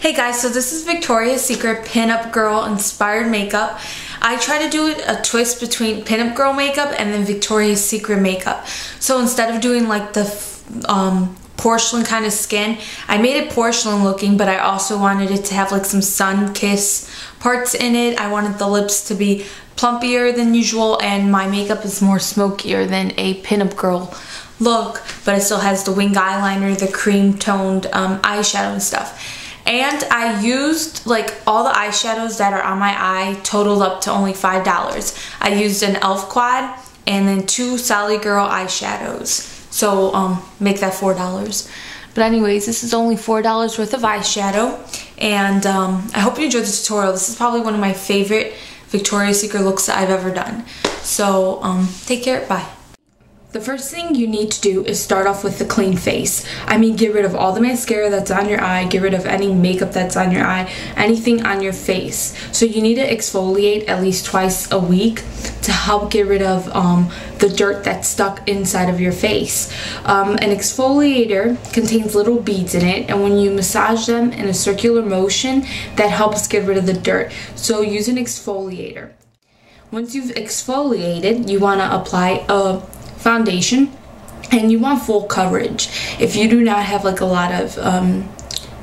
Hey guys, so this is Victoria's Secret Pinup Girl inspired makeup. I try to do a twist between Pinup Girl makeup and then Victoria's Secret makeup. So instead of doing like the porcelain kind of skin, I made it porcelain looking, but I also wanted it to have like some sun kiss parts in it. I wanted the lips to be plumpier than usual, and my makeup is more smokier than a Pinup Girl look, but it still has the wing eyeliner, the cream toned eyeshadow and stuff. And I used like all the eyeshadows that are on my eye totaled up to only $5. I used an E.L.F. quad and then 2 Sallygirls eyeshadows. So make that $4. But anyways, this is only $4 worth of eyeshadow. And I hope you enjoyed the tutorial. This is probably one of my favorite Victoria's Secret looks that I've ever done. So take care, bye. The first thing you need to do is start off with the clean face. I mean, get rid of all the mascara that's on your eye, get rid of any makeup that's on your eye, anything on your face. So you need to exfoliate at least twice a week to help get rid of the dirt that's stuck inside of your face. An exfoliator contains little beads in it, and when you massage them in a circular motion, that helps get rid of the dirt. So use an exfoliator. Once you've exfoliated, you want to apply a foundation, and you want full coverage. If you do not have like a lot of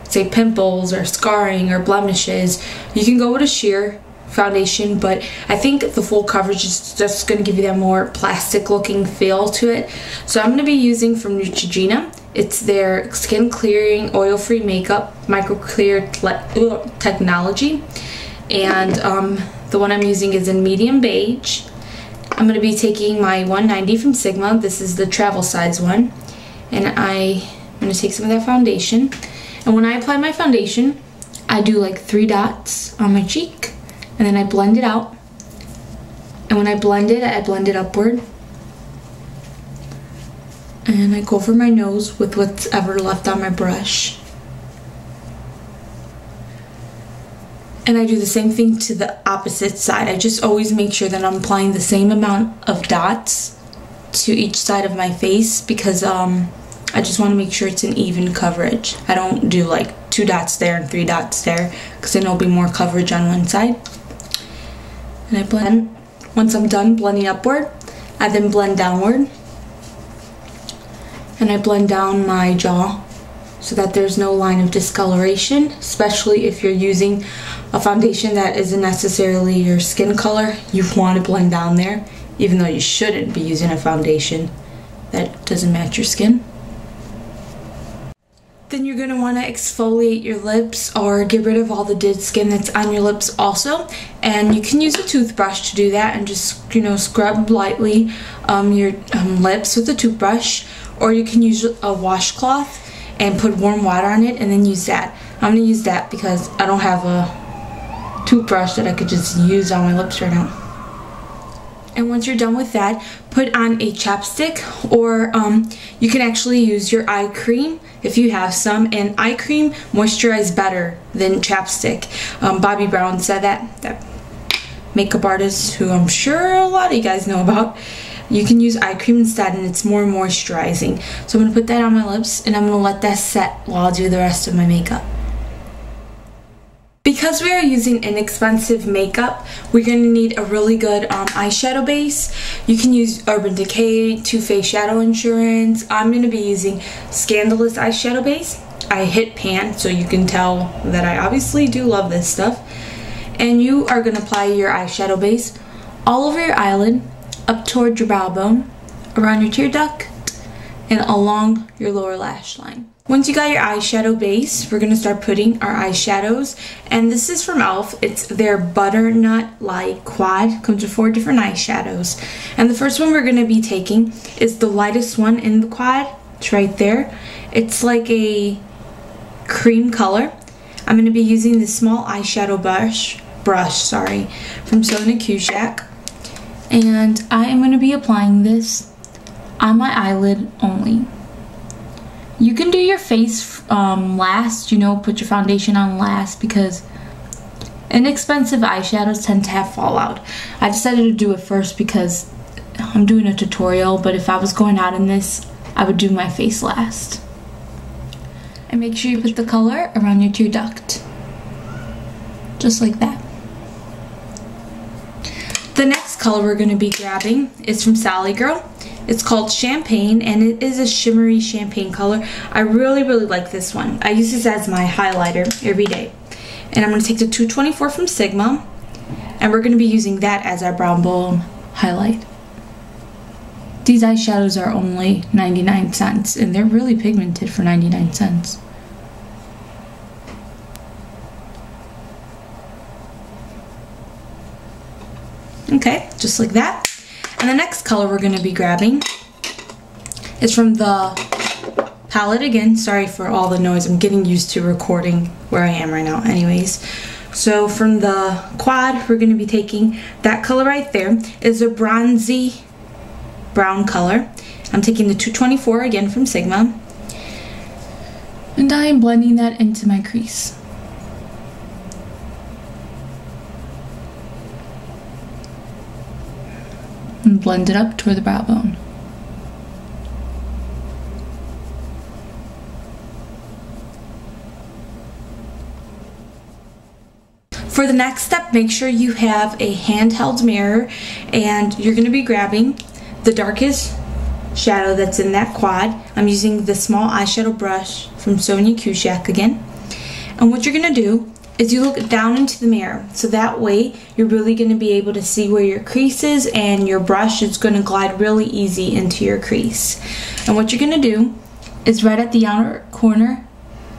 say pimples or scarring or blemishes, you can go with a sheer foundation, but I think the full coverage is just going to give you that more plastic looking feel to it. So I'm going to be using from Neutrogena. It's their skin clearing oil free makeup micro clear technology, and the one I'm using is in medium beige. I'm going to be taking my 190 from Sigma. This is the travel size one. And I'm going to take some of that foundation. And when I apply my foundation, I do like 3 dots on my cheek. And then I blend it out. And when I blend it upward. And I go over my nose with what's ever left on my brush. And I do the same thing to the opposite side. I just always make sure that I'm applying the same amount of dots to each side of my face, because I just want to make sure it's an even coverage. I don't do like 2 dots there and 3 dots there, because then there'll be more coverage on one side. And I blend. Once I'm done blending upward, I then blend downward. And I blend down my jaw so that there's no line of discoloration, especially if you're using a foundation that isn't necessarily your skin color. You want to blend down there, even though you shouldn't be using a foundation that doesn't match your skin. Then you're going to want to exfoliate your lips or get rid of all the dead skin that's on your lips also. And you can use a toothbrush to do that and just, you know, scrub lightly your lips with a toothbrush, or you can use a washcloth and put warm water on it and then use that. I'm going to use that because I don't have a toothbrush that I could just use on my lips right now. And once you're done with that, put on a chapstick, or you can actually use your eye cream if you have some, and eye cream moisturizes better than chapstick. Bobbi Brown said that makeup artist who I'm sure a lot of you guys know about. You can use eye cream instead, and it's more moisturizing. So I'm going to put that on my lips, and I'm going to let that set while I do the rest of my makeup. Because we are using inexpensive makeup, we're going to need a really good eyeshadow base. You can use Urban Decay, Too Faced Shadow Insurance. I'm going to be using Scandalous eyeshadow base. I hit pan, so you can tell that I obviously do love this stuff. And you are going to apply your eyeshadow base all over your eyelid, up toward your brow bone, around your tear duct, and along your lower lash line. Once you got your eyeshadow base, we're going to start putting our eyeshadows. And this is from E.L.F. It's their Butternut Light Quad. Comes with 4 different eyeshadows. And the first one we're going to be taking is the lightest one in the quad. It's right there. It's like a cream color. I'm going to be using this small eyeshadow brush from Sony Q Shack. And I am going to be applying this on my eyelid only. You can do your face last, you know, put your foundation on last, because inexpensive eyeshadows tend to have fallout. I decided to do it first because I'm doing a tutorial, but if I was going out in this, I would do my face last. And make sure you put the color around your tear duct. just like that. The next color we're going to be grabbing is from Sallygirls. It's called Champagne, and it is a shimmery champagne color. I really like this one. I use this as my highlighter every day. And I'm going to take the 224 from Sigma, and we're going to be using that as our brown bone highlight. These eyeshadows are only 99 cents, and they're really pigmented for 99 cents. Okay, just like that. And the next color we're going to be grabbing is from the palette again. Sorry for all the noise. I'm getting used to recording where I am right now. Anyways, so from the quad, we're going to be taking that color right there. Is a bronzy brown color. I'm taking the 224 again from Sigma. And I am blending that into my crease. And blend it up toward the brow bone. For the next step, make sure you have a handheld mirror, and you're going to be grabbing the darkest shadow that's in that quad. I'm using the small eyeshadow brush from Sonia Kashuk again. And what you're going to do is you look down into the mirror, so that way you're really going to be able to see where your crease is, and your brush is going to glide really easy into your crease. And what you're going to do is right at the outer corner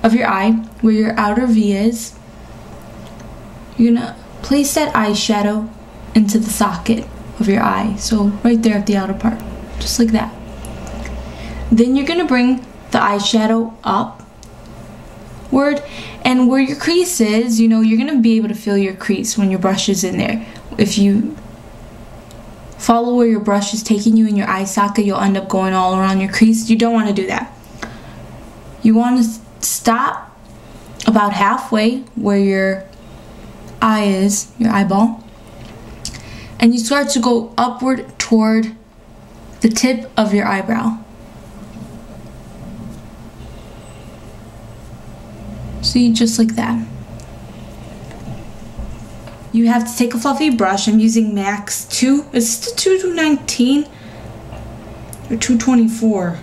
of your eye, where your outer V is, you're going to place that eyeshadow into the socket of your eye, so right there at the outer part, just like that. Then you're going to bring the eyeshadow upward, and where your crease is, you know, you're going to be able to feel your crease when your brush is in there. If you follow where your brush is taking you in your eye socket, you'll end up going all around your crease. You don't want to do that. You want to stop about halfway where your eye is, your eyeball, and you start to go upward toward the tip of your eyebrow. See, just like that. You have to take a fluffy brush. I'm using MAC's 2, is this the 219 or 224?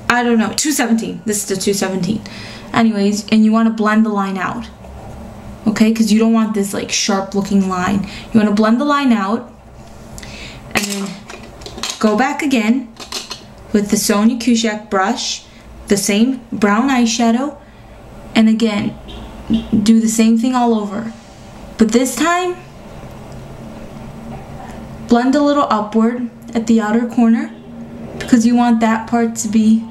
I don't know, 217. This is the 217. Anyways, and you want to blend the line out. Okay, because you don't want this like sharp looking line. You want to blend the line out, and then go back again with the Sonia Kashuk brush, the same brown eyeshadow, and again do the same thing all over. But this time, blend a little upward at the outer corner, because you want that part to be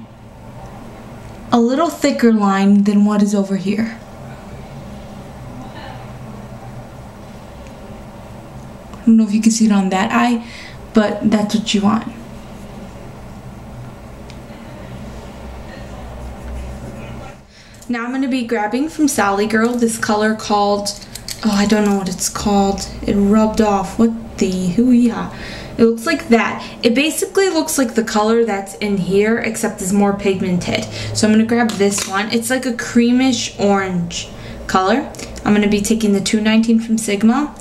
a little thicker line than what is over here. I don't know if you can see it on that eye, but that's what you want. Now I'm going to be grabbing from Sallygirls this color called, oh, I don't know what it's called. It rubbed off. What the hoo-yah. It looks like that. It basically looks like the color that's in here, except it's more pigmented. So I'm going to grab this one. It's like a creamish orange color. I'm going to be taking the 219 from Sigma,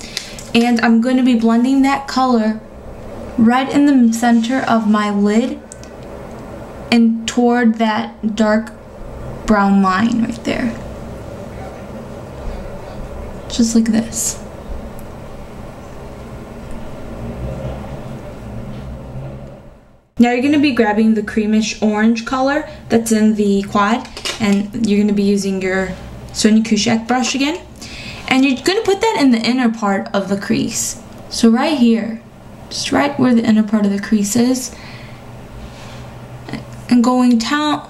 and I'm going to be blending that color right in the center of my lid and toward that dark brown line right there. Just like this. Now you're going to be grabbing the creamish orange color that's in the quad, and you're going to be using your Sonia Kashuk brush again. And you're going to put that in the inner part of the crease. So right here, just right where the inner part of the crease is, and going down,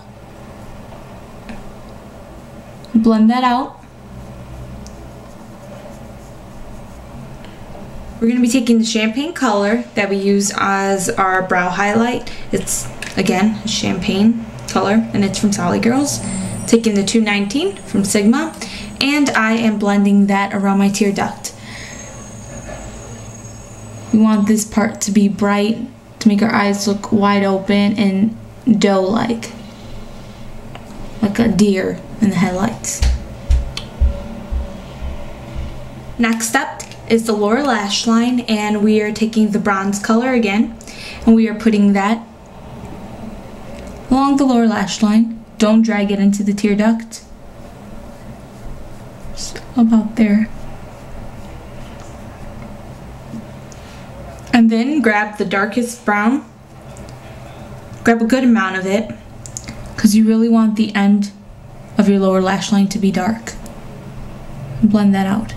blend that out. We're going to be taking the champagne color that we use as our brow highlight. It's, again, a champagne color, and it's from Sallygirls. Taking the 219 from Sigma, and I am blending that around my tear duct. We want this part to be bright to make our eyes look wide open and doe-like a deer in the headlights. Next step is the lower lash line, and we are taking the bronze color again, and we are putting that along the lower lash line. Don't drag it into the tear duct. Just about there. And then grab the darkest brown. Grab a good amount of it, because you really want the end of your lower lash line to be dark. And blend that out.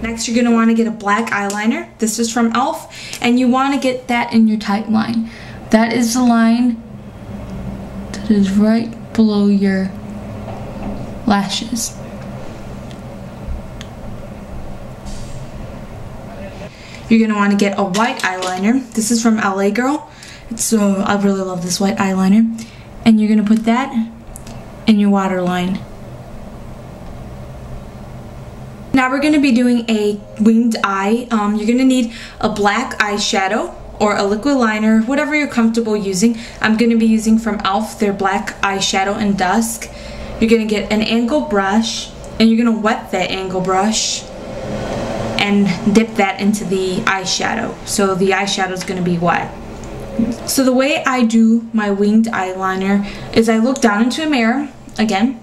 Next, you're going to want to get a black eyeliner. This is from E.L.F. and you want to get that in your tight line. That is the line that is right below your lashes. You're going to want to get a white eyeliner. This is from LA Girl. I really love this white eyeliner. And you're going to put that in your waterline. Now we're going to be doing a winged eye. You're going to need a black eyeshadow or a liquid liner, whatever you're comfortable using. I'm going to be using from E.L.F. their black eyeshadow in Dusk. You're going to get an angle brush, and you're going to wet that angle brush and dip that into the eyeshadow. So the eyeshadow is going to be wet. So the way I do my winged eyeliner is I look down into a mirror again,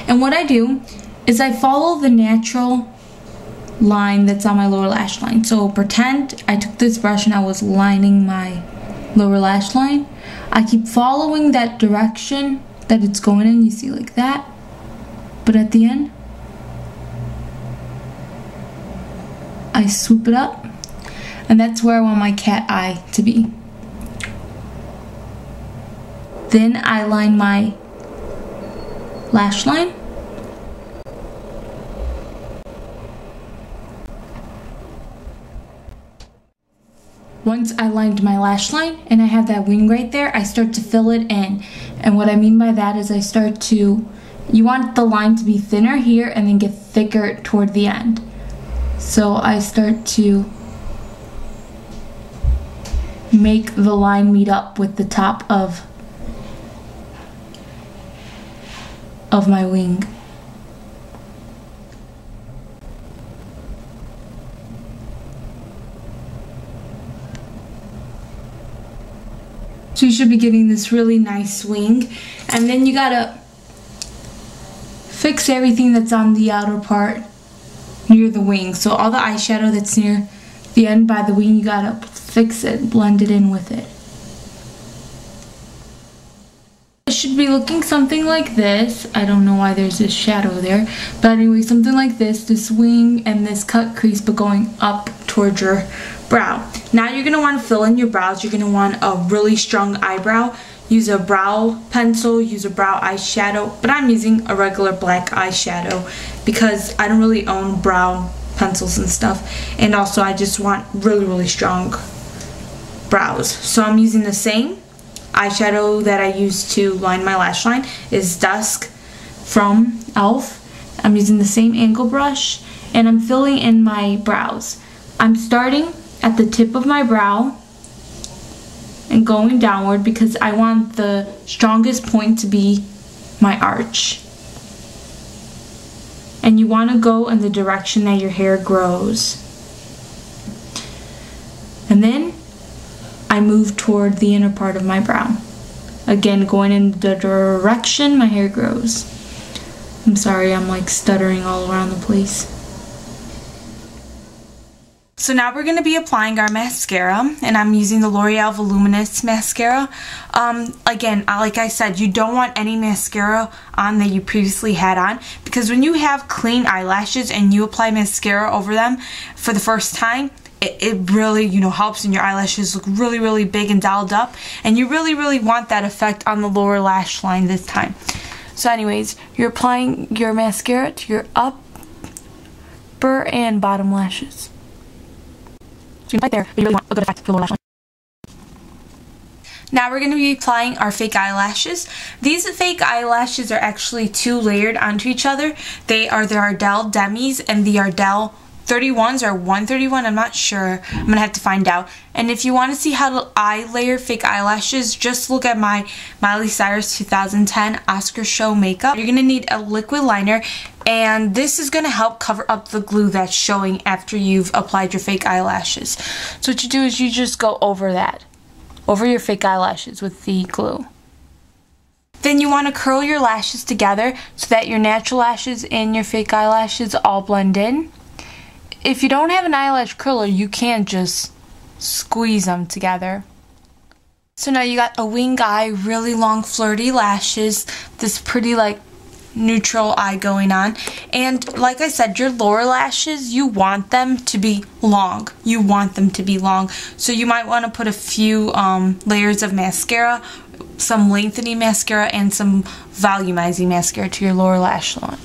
and what I do is I follow the natural line that's on my lower lash line. So pretend I took this brush and I was lining my lower lash line. I keep following that direction that it's going in, you see, like that. But at the end, I swoop it up, and that's where I want my cat eye to be. Then I line my lash line. Once I lined my lash line and I have that wing right there, I start to fill it in. And what I mean by that is you want the line to be thinner here and then get thicker toward the end. So I start to make the line meet up with the top of my wing. So you should be getting this really nice wing, and then you gotta fix everything that's on the outer part near the wing. So all the eyeshadow that's near the end by the wing, you gotta fix it, blend it in with it. It should be looking something like this. I don't know why there's this shadow there, but anyway, something like this wing and this cut crease, but going up towards your brow. Now you're going to want to fill in your brows. You're going to want a really strong eyebrow. Use a brow pencil, use a brow eyeshadow, but I'm using a regular black eyeshadow because I don't really own brow pencils and stuff, and also I just want really strong brows. So I'm using the same eyeshadow that I used to line my lash line. Is Dusk from E.L.F. I'm using the same angle brush, and I'm filling in my brows. I'm starting at the tip of my brow and going downward because I want the strongest point to be my arch. And you want to go in the direction that your hair grows. And then I move toward the inner part of my brow. Again, going in the direction my hair grows. I'm sorry, I'm like stuttering all around the place. So now we're going to be applying our mascara, and I'm using the L'Oreal Voluminious mascara. Again, like I said, you don't want any mascara on that you previously had on, because when you have clean eyelashes and you apply mascara over them for the first time, it really, helps, and your eyelashes look really big and dolled up, and you really want that effect on the lower lash line this time. So anyways, you're applying your mascara to your upper and bottom lashes. So right there, but you really want a good effect for the lower lash line. Now we're going to be applying our fake eyelashes. These fake eyelashes are actually 2 layered onto each other. They are the Ardell Demis and the Ardell 31s or 131, I'm not sure. I'm gonna have to find out. And if you want to see how I layer fake eyelashes, just look at my Miley Cyrus 2010 Oscar show makeup. You're gonna need a liquid liner, and this is gonna help cover up the glue that's showing after you've applied your fake eyelashes. So what you do is you just go over that, over your fake eyelashes with the glue. Then you want to curl your lashes together so that your natural lashes and your fake eyelashes all blend in. If you don't have an eyelash curler, you can just squeeze them together. So now you got a wing eye, really long flirty lashes, this pretty like neutral eye going on. And like I said, your lower lashes, you want them to be long. You want them to be long. So you might want to put a few layers of mascara, some lengthening mascara, and some volumizing mascara to your lower lash line.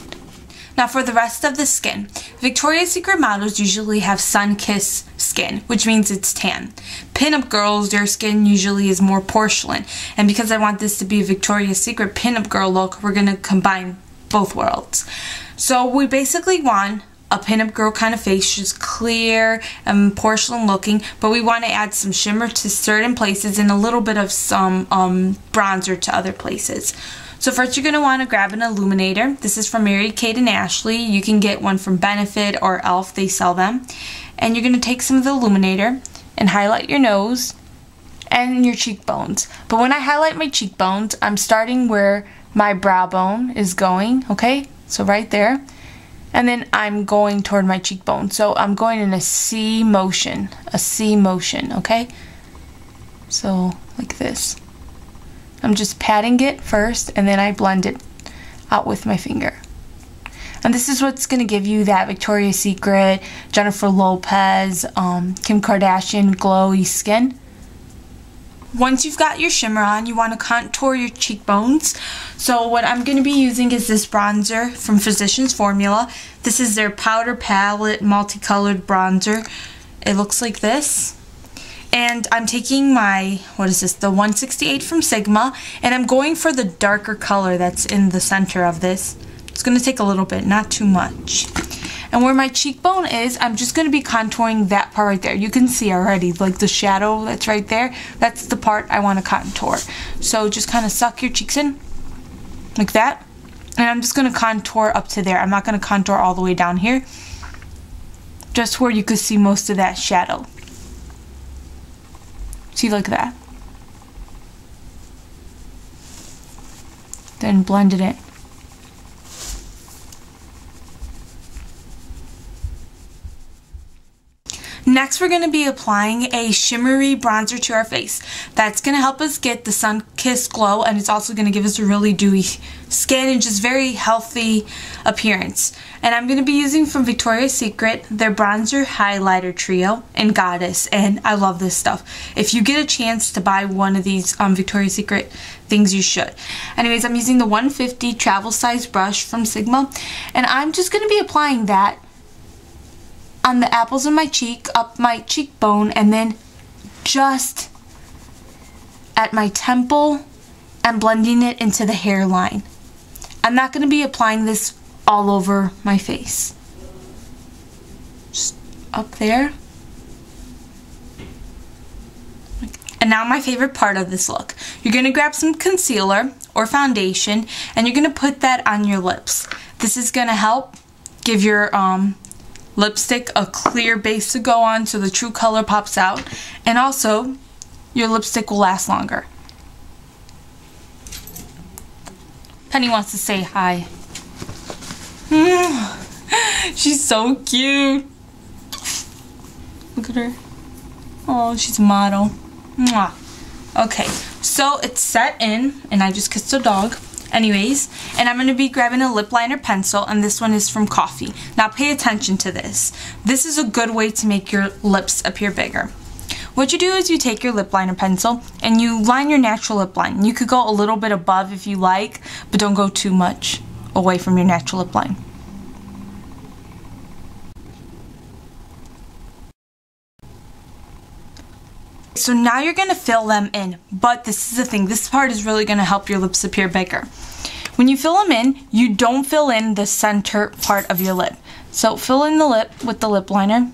Now for the rest of the skin, Victoria's Secret models usually have sun-kissed skin, which means it's tan. Pinup girls, their skin usually is more porcelain. And because I want this to be a Victoria's Secret pinup girl look, we're going to combine both worlds. So we basically want a pinup girl kind of face, just clear and porcelain looking, but we want to add some shimmer to certain places and a little bit of some bronzer to other places. So first you're going to want to grab an illuminator. This is from Mary-Kate and Ashley. You can get one from Benefit or E.L.F. They sell them. And you're going to take some of the illuminator and highlight your nose and your cheekbones. But when I highlight my cheekbones, I'm starting where my brow bone is going, okay? So right there. And then I'm going toward my cheekbone. So I'm going in a C motion, okay? So like this. I'm just patting it first, and then I blend it out with my finger. And this is what's going to give you that Victoria's Secret, Jennifer Lopez, Kim Kardashian glowy skin. Once you've got your shimmer on, you want to contour your cheekbones. So what I'm going to be using is this bronzer from Physicians Formula. This is their Powder Palette Multicolored Bronzer. It looks like this. And I'm taking my, the 168 from Sigma, and I'm going for the darker color that's in the center of this. It's going to take a little bit, not too much. And where my cheekbone is, I'm just going to be contouring that part right there. You can see already, like the shadow that's right there, that's the part I want to contour. So just kind of suck your cheeks in, like that. And I'm just going to contour up to there. I'm not going to contour all the way down here. Just where you could see most of that shadow. See, like that. Then blend it in. Next, we're going to be applying a shimmery bronzer to our face. That's going to help us get the sun-kissed glow, and it's also going to give us a really dewy skin and just very healthy appearance. And I'm going to be using from Victoria's Secret their bronzer highlighter trio and Goddess, and I love this stuff. If you get a chance to buy one of these Victoria's Secret things, you should. Anyways, I'm using the 150 travel size brush from Sigma, and I'm just going to be applying that on the apples of my cheek, up my cheekbone, and then just at my temple and blending it into the hairline. I'm not going to be applying this all over my face. Just up there. And now my favorite part of this look. You're going to grab some concealer or foundation, and you're going to put that on your lips. This is going to help give your lipstick a clear base to go on so the true color pops out, and also your lipstick will last longer. Penny wants to say hi. She's so cute. Look at her. Oh, she's a model. Mwah. Okay, so it's set in, and I just kissed a dog. Anyways, and I'm going to be grabbing a lip liner pencil, and this one is from Coffee. Now pay attention to this. This is a good way to make your lips appear bigger. What you do is you take your lip liner pencil and you line your natural lip line. You could go a little bit above if you like, but don't go too much away from your natural lip line. So now you're going to fill them in, but this is the thing, this part is really going to help your lips appear bigger. When you fill them in, you don't fill in the center part of your lip. So fill in the lip with the lip liner.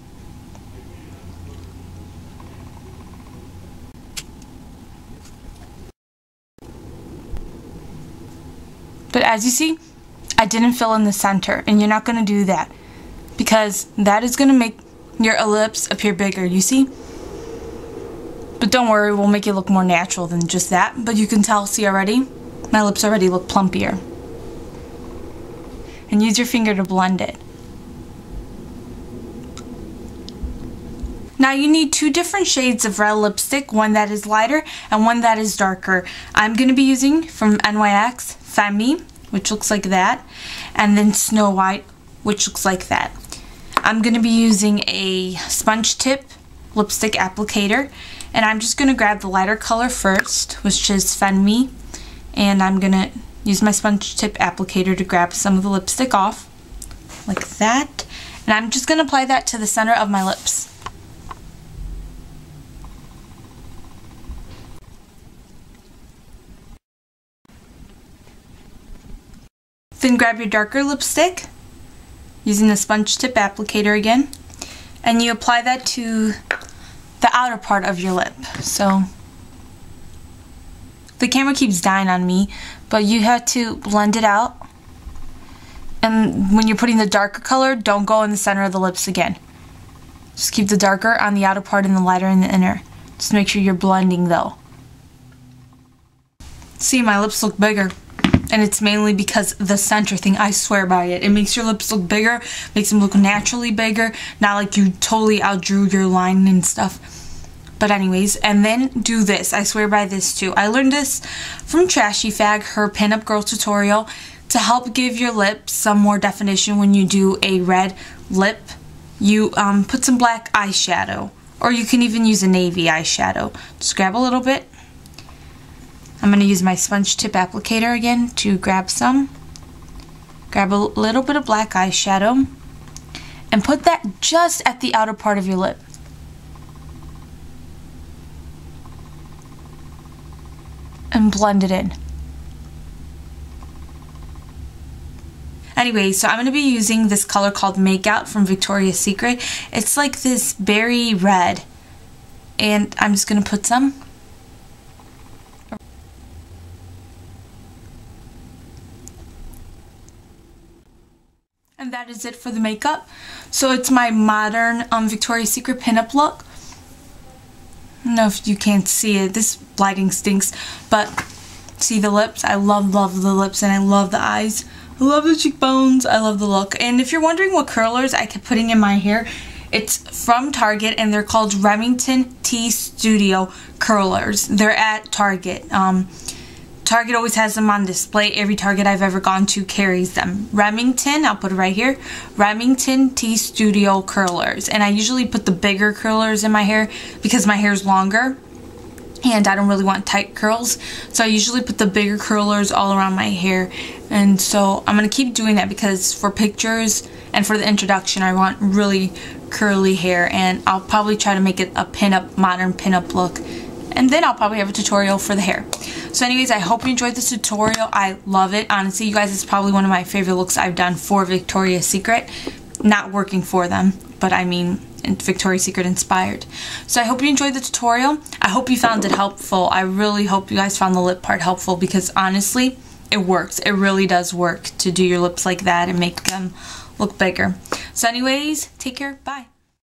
But as you see, I didn't fill in the center, and you're not going to do that because that is going to make your lips appear bigger, you see? But don't worry, we'll make it look more natural than just that. But you can tell, see already? My lips already look plumpier. And use your finger to blend it. Now you need two different shades of red lipstick, one that is lighter and one that is darker. I'm going to be using from NYX Femme, which looks like that, and then Snow White, which looks like that. I'm going to be using a sponge tip lipstick applicator, and I'm just going to grab the lighter color first, which is Femme, and I'm going to use my sponge tip applicator to grab some of the lipstick off, like that, and I'm just going to apply that to the center of my lips. Then grab your darker lipstick, using the sponge tip applicator again, and you apply that to the outer part of your lip. So the camera keeps dying on me, but you have to blend it out. And when you're putting the darker color, don't go in the center of the lips again. Just keep the darker on the outer part and the lighter in the inner. Just make sure you're blending though. See, my lips look bigger. And it's mainly because the center thing, I swear by it. It makes your lips look bigger, makes them look naturally bigger, not like you totally outdrew your line and stuff. But anyways, and then do this. I swear by this too. I learned this from Trashy Fag, her pinup girl tutorial, to help give your lips some more definition when you do a red lip. You put some black eyeshadow, or you can even use a navy eyeshadow. Just grab a little bit. I'm going to use my sponge tip applicator again to grab some. Grab a little bit of black eyeshadow and put that just at the outer part of your lip. And blend it in. Anyway, so I'm going to be using this color called Makeout from Victoria's Secret. It's like this berry red. And I'm just going to put some. And that is it for the makeup. So it's my modern Victoria's Secret pinup look. I don't know if you can't see it. This lighting stinks. But see the lips? I love the lips, and I love the eyes. I love the cheekbones. I love the look. And if you're wondering what curlers I kept putting in my hair, it's from Target, and they're called Remington T Studio curlers. They're at Target. Target always has them on display. Every Target I've ever gone to carries them. Remington, I'll put it right here. Remington T Studio curlers. And I usually put the bigger curlers in my hair because my hair is longer and I don't really want tight curls. So I usually put the bigger curlers all around my hair. And so I'm going to keep doing that because for pictures and for the introduction I want really curly hair, and I'll probably try to make it a pinup, modern pinup look. And then I'll probably have a tutorial for the hair. So anyways, I hope you enjoyed this tutorial. I love it. Honestly, you guys, it's probably one of my favorite looks I've done for Victoria's Secret. Not working for them, but I mean Victoria's Secret inspired. So I hope you enjoyed the tutorial. I hope you found it helpful. I really hope you guys found the lip part helpful because honestly, it works. It really does work to do your lips like that and make them look bigger. So anyways, take care. Bye.